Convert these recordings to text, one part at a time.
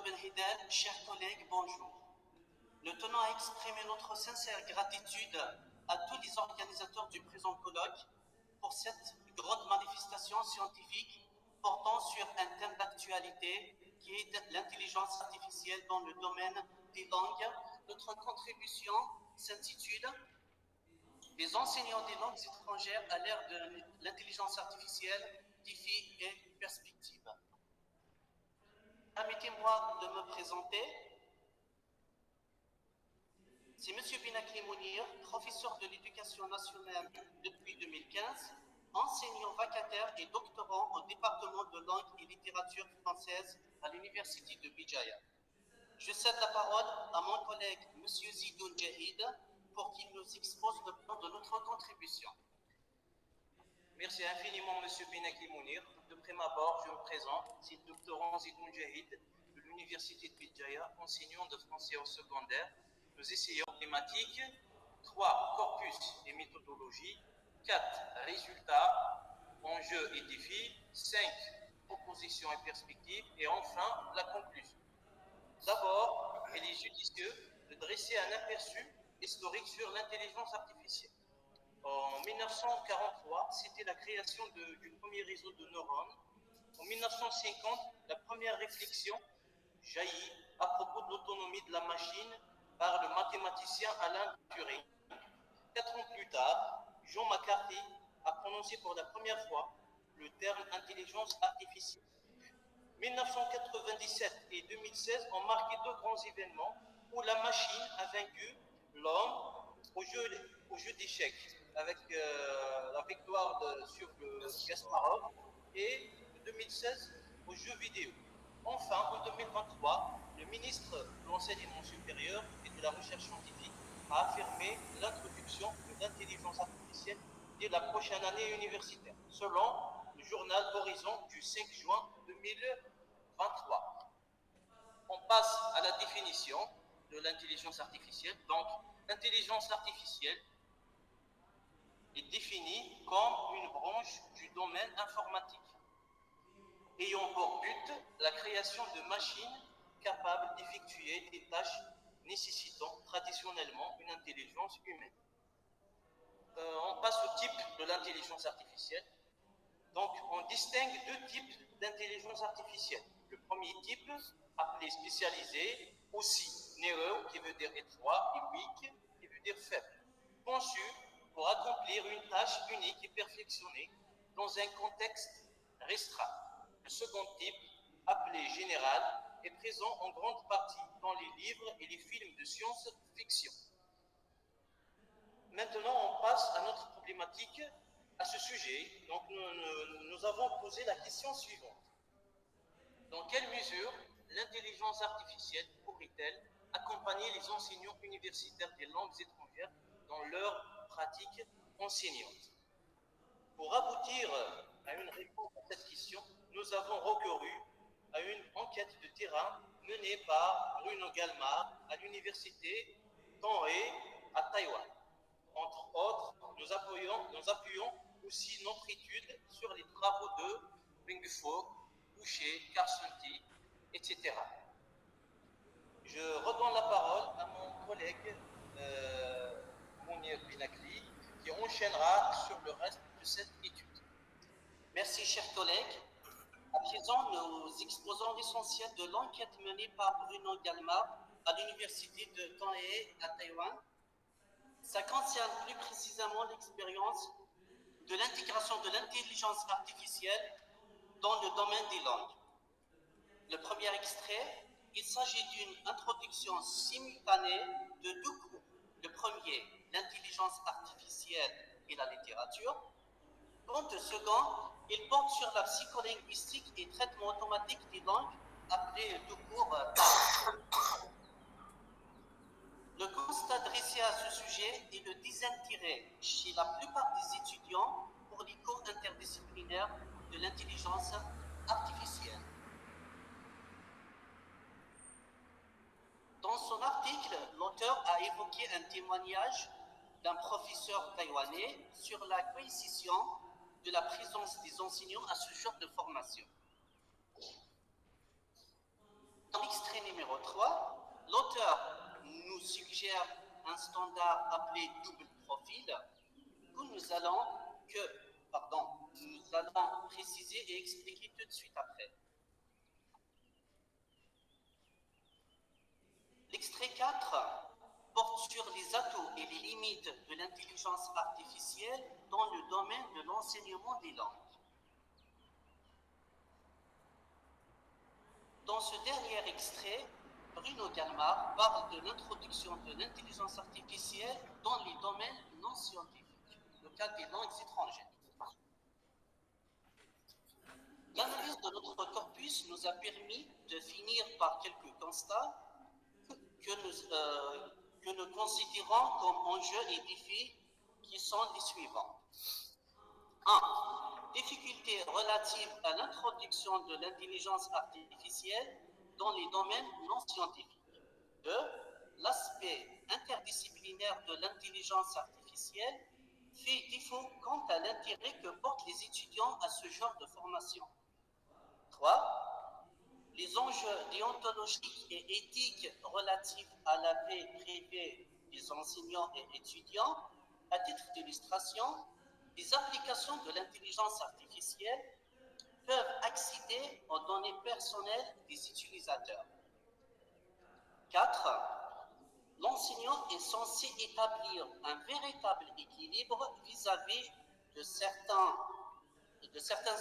Benhidel, chers collègues, bonjour. Nous tenons à exprimer notre sincère gratitude à tous les organisateurs du présent colloque pour cette grande manifestation scientifique portant sur un thème d'actualité qui est l'intelligence artificielle dans le domaine des langues. Notre contribution s'intitule Les enseignants des langues étrangères à l'ère de l'intelligence artificielle, défis et perspectives. Permettez-moi de me présenter. C'est M. Binakli Mounir, professeur de l'éducation nationale depuis 2015, enseignant vacataire et doctorant au département de langue et littérature française à l'université de Bijaya. Je cède la parole à mon collègue M. Zidoun Jahid pour qu'il nous expose le plan de notre contribution. Merci infiniment, M. Binakli Mounir. De prime abord, je me présente. C'est le doctorant Zidoun Jahid de l'Université de Bijaya, enseignant de français au secondaire. Nous essayons thématiques 3. Corpus et méthodologie. 4. Résultats, enjeux et défis. 5. Propositions et perspectives. Et enfin, la conclusion. D'abord, il est judicieux de dresser un aperçu historique sur l'intelligence artificielle. En 1943, c'était la création du premier réseau de neurones. En 1950, la première réflexion jaillit à propos de l'autonomie de la machine par le mathématicien Alan Turing. 4 ans plus tard, John McCarthy a prononcé pour la première fois le terme intelligence artificielle. 1997 et 2016 ont marqué 2 grands événements où la machine a vaincu l'homme au jeu d'échecs, avec la victoire sur le Kasparov, et en 2016 aux jeux vidéo. Enfin, en 2023, le ministre de l'Enseignement supérieur et de la Recherche scientifique a affirmé l'introduction de l'intelligence artificielle dès la prochaine année universitaire, selon le journal Horizon du 5 juin 2023. On passe à la définition de l'intelligence artificielle. Donc, l'intelligence artificielle est définie comme une branche du domaine informatique, ayant pour but la création de machines capables d'effectuer des tâches nécessitant traditionnellement une intelligence humaine. On passe au type de l'intelligence artificielle. Donc, on distingue 2 types d'intelligence artificielle. Le premier type, appelé spécialisé, aussi narrow, qui veut dire étroit, et weak, qui veut dire faible, conçu pour accomplir une tâche unique et perfectionnée dans un contexte restreint. Le second type, appelé général, est présent en grande partie dans les livres et les films de science-fiction. Maintenant, on passe à notre problématique à ce sujet. Donc, nous avons posé la question suivante. Dans quelle mesure l'intelligence artificielle pourrait-elle accompagner les enseignants universitaires des langues étrangères dans leur pratique enseignante? Pour aboutir à une réponse à cette question, nous avons recouru à une enquête de terrain menée par Bruno Galmar à l'université Tonghe à Taïwan. Entre autres, nous appuyons aussi notre étude sur les travaux de Wingfook, Boucher, Karsunti, etc. Je redonne la parole à mon collègue Mounir Binakli, qui enchaînera sur le reste de cette étude. Merci, chers collègues. À présent, nous exposons l'essentiel de l'enquête menée par Bruno Galmar à l'université de Tonghe à Taïwan. Ça concerne plus précisément l'expérience de l'intégration de l'intelligence artificielle dans le domaine des langues. Le premier extrait, il s'agit d'une introduction simultanée de 2 cours. Le premier, l'intelligence artificielle et la littérature. Quant au second, il porte sur la psycholinguistique et traitement automatique des langues, appelé tout court PAL. Le constat dressé à ce sujet est le désintérêt chez la plupart des étudiants pour les cours interdisciplinaires de l'intelligence artificielle. Dans son article, l'auteur a évoqué un témoignage d'un professeur taïwanais sur la coïncidence de la présence des enseignants à ce genre de formation. Dans l'extrait 3, l'auteur nous suggère un standard appelé double profil que nous allons préciser et expliquer tout de suite après. L'extrait 4 porte sur les atouts et les limites de l'intelligence artificielle dans le domaine de l'enseignement des langues. Dans ce dernier extrait, Bruno Galmar parle de l'introduction de l'intelligence artificielle dans les domaines non scientifiques, le cas des langues étrangères. L'analyse de notre corpus nous a permis de finir par quelques constats que nous considérons comme enjeux et défis qui sont les suivants. 1. Difficultés relatives à l'introduction de l'intelligence artificielle dans les domaines non scientifiques. 2. L'aspect interdisciplinaire de l'intelligence artificielle fait défaut quant à l'intérêt que portent les étudiants à ce genre de formation. 3. Les enjeux déontologiques et éthiques relatifs à la vie privée des enseignants et étudiants. À titre d'illustration, les applications de l'intelligence artificielle peuvent accéder aux données personnelles des utilisateurs. 4. L'enseignant est censé établir un véritable équilibre vis-à-vis de certains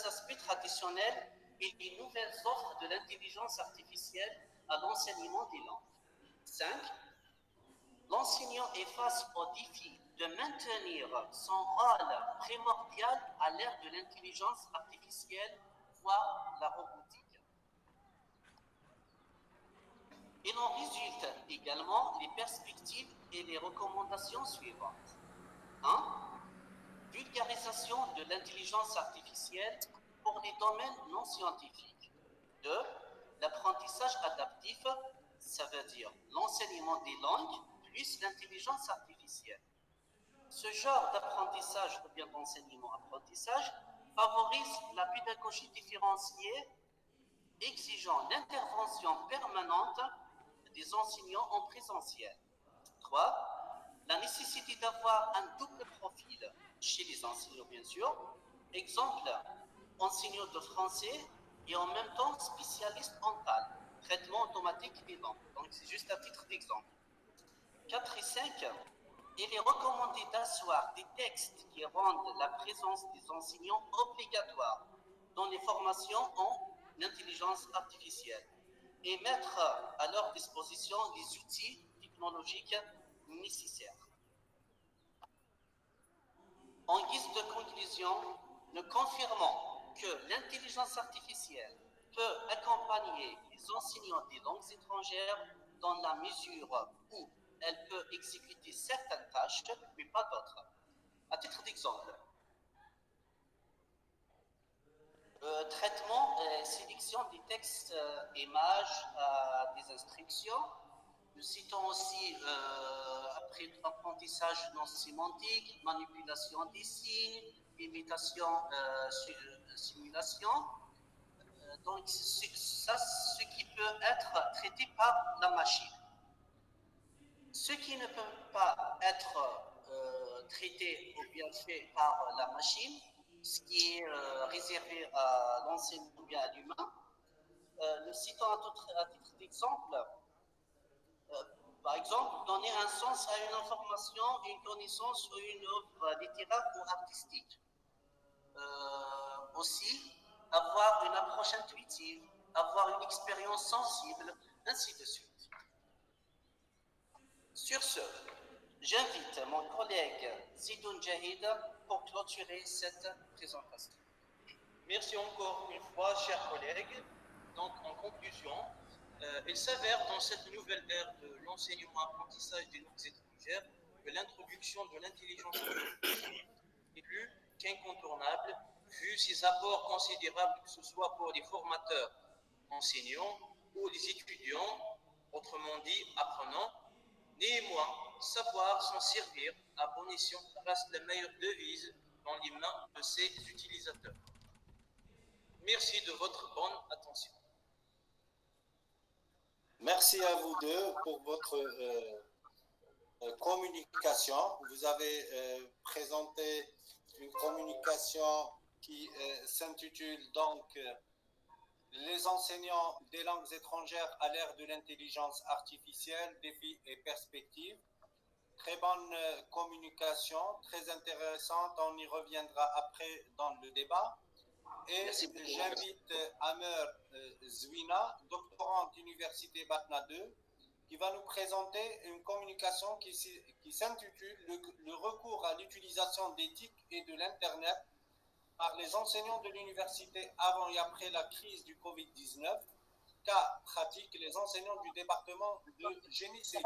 aspects traditionnels et des nouvelles offres de l'intelligence artificielle à l'enseignement des langues. 5. L'enseignant est face au défi de maintenir son rôle primordial à l'ère de l'intelligence artificielle, voire la robotique. Il en résulte également les perspectives et les recommandations suivantes. 1. Vulgarisation de l'intelligence artificielle pour les domaines non scientifiques. 2. L'apprentissage adaptif, ça veut dire l'enseignement des langues plus l'intelligence artificielle. Ce genre d'apprentissage ou bien d'enseignement-apprentissage favorise la pédagogie différenciée, exigeant l'intervention permanente des enseignants en présentiel. 3. La nécessité d'avoir un double profil chez les enseignants, bien sûr. Exemple, enseignant de français et en même temps spécialiste en TAL, traitement automatique des langues. Donc, c'est juste à titre d'exemple. 4 et 5, il est recommandé d'asseoir des textes qui rendent la présence des enseignants obligatoire dans les formations en intelligence artificielle et mettre à leur disposition les outils technologiques nécessaires. En guise de conclusion, nous confirmons que l'intelligence artificielle peut accompagner les enseignants des langues étrangères dans la mesure où elle peut exécuter certaines tâches, mais pas d'autres. À titre d'exemple, traitement et sélection des textes images à des instructions. Nous citons aussi apprentissage non sémantique, manipulation des signes, imitation, simulation. Donc, ça, ce qui peut être traité par la machine. Ce qui ne peut pas être traité ou bien fait par la machine, ce qui est réservé à l'enseignant ou bien à l'humain, nous citons à titre d'exemple, par exemple, donner un sens à une information, une connaissance ou une œuvre littéraire ou artistique. Aussi, avoir une approche intuitive, avoir une expérience sensible, ainsi de suite. Sur ce, j'invite mon collègue Zidoun Jahid pour clôturer cette présentation. Merci encore une fois, chers collègues. Donc, en conclusion, il s'avère dans cette nouvelle ère de l'enseignement-apprentissage des langues étrangères que l'introduction de l'intelligence artificielle est plus qu'incontournable, vu ses apports considérables, que ce soit pour les formateurs enseignants ou les étudiants, autrement dit apprenants. Néanmoins, savoir s'en servir à bon escient reste la meilleure devise dans les mains de ses utilisateurs. Merci de votre bonne attention. Merci à vous deux pour votre communication. Vous avez présenté une communication qui s'intitule donc Les enseignants des langues étrangères à l'ère de l'intelligence artificielle, défis et perspectives. Très bonne communication, très intéressante. On y reviendra après dans le débat. Et j'invite Amer Zwina, doctorante Université Batna 2, qui va nous présenter une communication qui s'intitule le recours à l'utilisation d'éthique et de l'Internet par les enseignants de l'université avant et après la crise du Covid-19, cas pratique les enseignants du département de génie civil.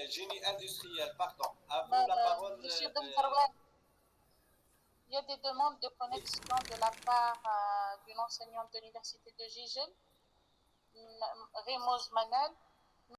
Génie industriel, pardon. À vous la parole. Monsieur Benzarouane, il y a des demandes de connexion de la part d'une enseignante de l'université de Gigel, Rimoz Manal.